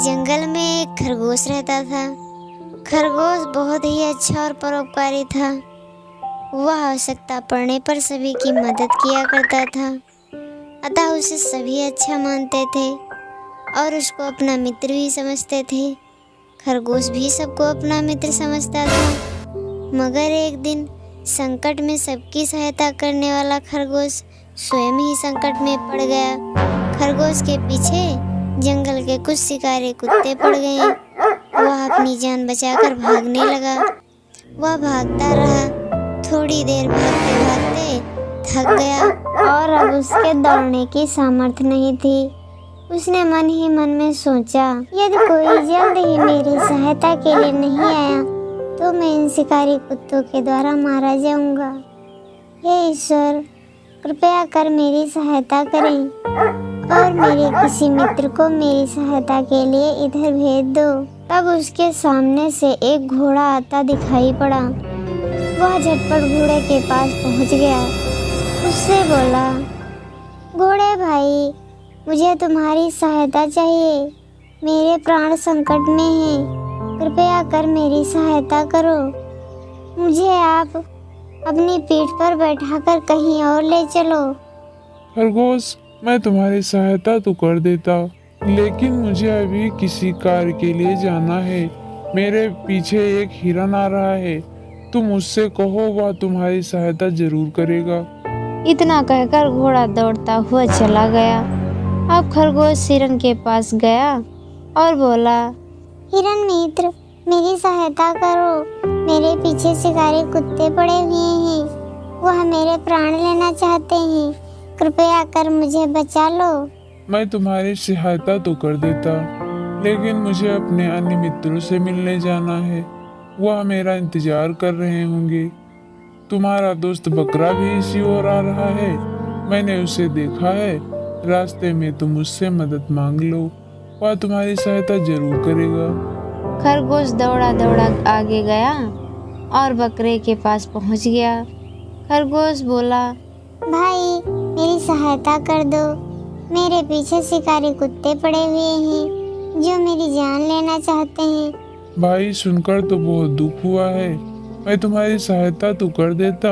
जंगल में एक खरगोश रहता था। खरगोश बहुत ही अच्छा और परोपकारी था। वह आवश्यकता पड़ने पर सभी की मदद किया करता था, अतः उसे सभी अच्छा मानते थे और उसको अपना मित्र भी समझते थे। खरगोश भी सबको अपना मित्र समझता था। मगर एक दिन संकट में सबकी सहायता करने वाला खरगोश स्वयं ही संकट में पड़ गया। खरगोश के पीछे जंगल के कुछ शिकारी कुत्ते पड़ गए। वह अपनी जान बचाकर भागने लगा। वह भागता रहा। थोड़ी देर भागते भागते थक गया और अब उसके दौड़ने की सामर्थ्य नहीं थी। उसने मन ही मन में सोचा, यदि कोई जल्द ही मेरी सहायता के लिए नहीं आया तो मैं इन शिकारी कुत्तों के द्वारा मारा जाऊंगा। हे ईश्वर, कृपया कर मेरी सहायता करें और मेरे किसी मित्र को मेरी सहायता के लिए इधर भेज दो। तब उसके सामने से एक घोड़ा आता दिखाई पड़ा। वह झटपट घोड़े के पास पहुंच गया। उससे बोला, घोड़े भाई, मुझे तुम्हारी सहायता चाहिए। मेरे प्राण संकट में हैं। कृपया कर मेरी सहायता करो। मुझे आप अपनी पीठ पर बैठाकर कहीं और ले चलो। खरगोश, मैं तुम्हारी सहायता तो कर देता, लेकिन मुझे अभी किसी कार्य के लिए जाना है। मेरे पीछे एक हिरन आ रहा है। तुम उससे कहो, वह तुम्हारी सहायता जरूर करेगा। इतना कहकर घोड़ा दौड़ता हुआ चला गया। अब खरगोश हिरन के पास गया और बोला, हिरन मित्र, मेरी सहायता करो। मेरे पीछे शिकारी कुत्ते पड़े हुए हैं। वह मेरे प्राण लेना चाहते हैं। कृपया कर मुझे बचा लो। मैं तुम्हारी सहायता तो कर देता, लेकिन मुझे अपने अन्य मित्रों से मिलने जाना है। वह मेरा इंतजार कर रहे होंगे। तुम्हारा दोस्त बकरा भी इसी ओर आ रहा है। मैंने उसे देखा है। रास्ते में तुम उससे मदद मांग लो, वह तुम्हारी सहायता जरूर करेगा। खरगोश दौड़ा दौड़ा आगे गया और बकरे के पास पहुंच गया। खरगोश बोला, भाई, मेरी सहायता कर दो। मेरे पीछे शिकारी कुत्ते पड़े हुए हैं जो मेरी जान लेना चाहते हैं। भाई, सुनकर तो बहुत दुख हुआ है। मैं तुम्हारी सहायता तो कर देता,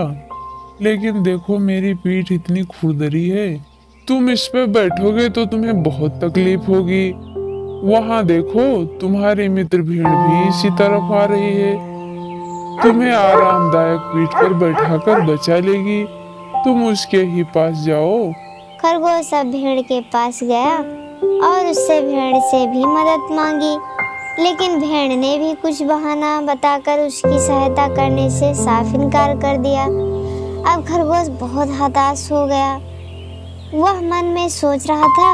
लेकिन देखो मेरी पीठ इतनी खुरदरी है। तुम इस पे बैठोगे तो तुम्हें बहुत तकलीफ होगी। वहाँ देखो, तुम्हारी मित्र भीड़ भी इसी तरफ आ रही है। तुम्हें आरामदायक पीठ पर बैठाकर बचा लेगी। तुम उसके ही पास जाओ। खरगोश अब भेड़ के पास गया और उससे भेड़ से भी मदद मांगी, लेकिन भेड़ ने भी कुछ बहाना बताकर उसकी सहायता करने से साफ इनकार कर दिया। अब खरगोश बहुत हताश हो गया। वह मन में सोच रहा था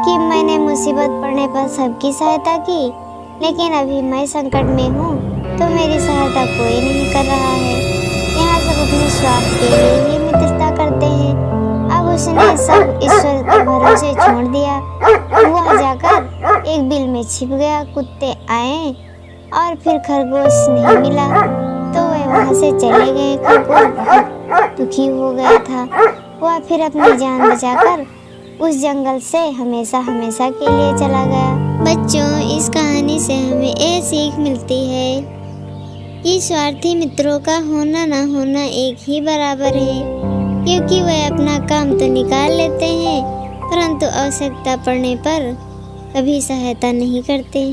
कि मैंने मुसीबत पड़ने पर सबकी सहायता की, लेकिन अभी मैं संकट में हूँ तो मेरी सहायता कोई नहीं कर रहा है। यहाँ सब अपने स्वार्थ के लिए ही मित्रता करते हैं। अब उसने सब ईश्वर के भरोसे छोड़ दिया। वह जाकर एक बिल में छिप गया। कुत्ते आए और फिर खरगोश नहीं मिला तो वे वहाँ से चले गए। खरगोश बहुत दुखी हो गया था। वह फिर अपनी जान बचाकर उस जंगल से हमेशा हमेशा के लिए चला गया। बच्चों, इस कहानी से हमें ये सीख मिलती है कि स्वार्थी मित्रों का होना ना होना एक ही बराबर है, क्योंकि वे अपना काम तो निकाल लेते हैं परंतु आवश्यकता पड़ने पर कभी सहायता नहीं करते।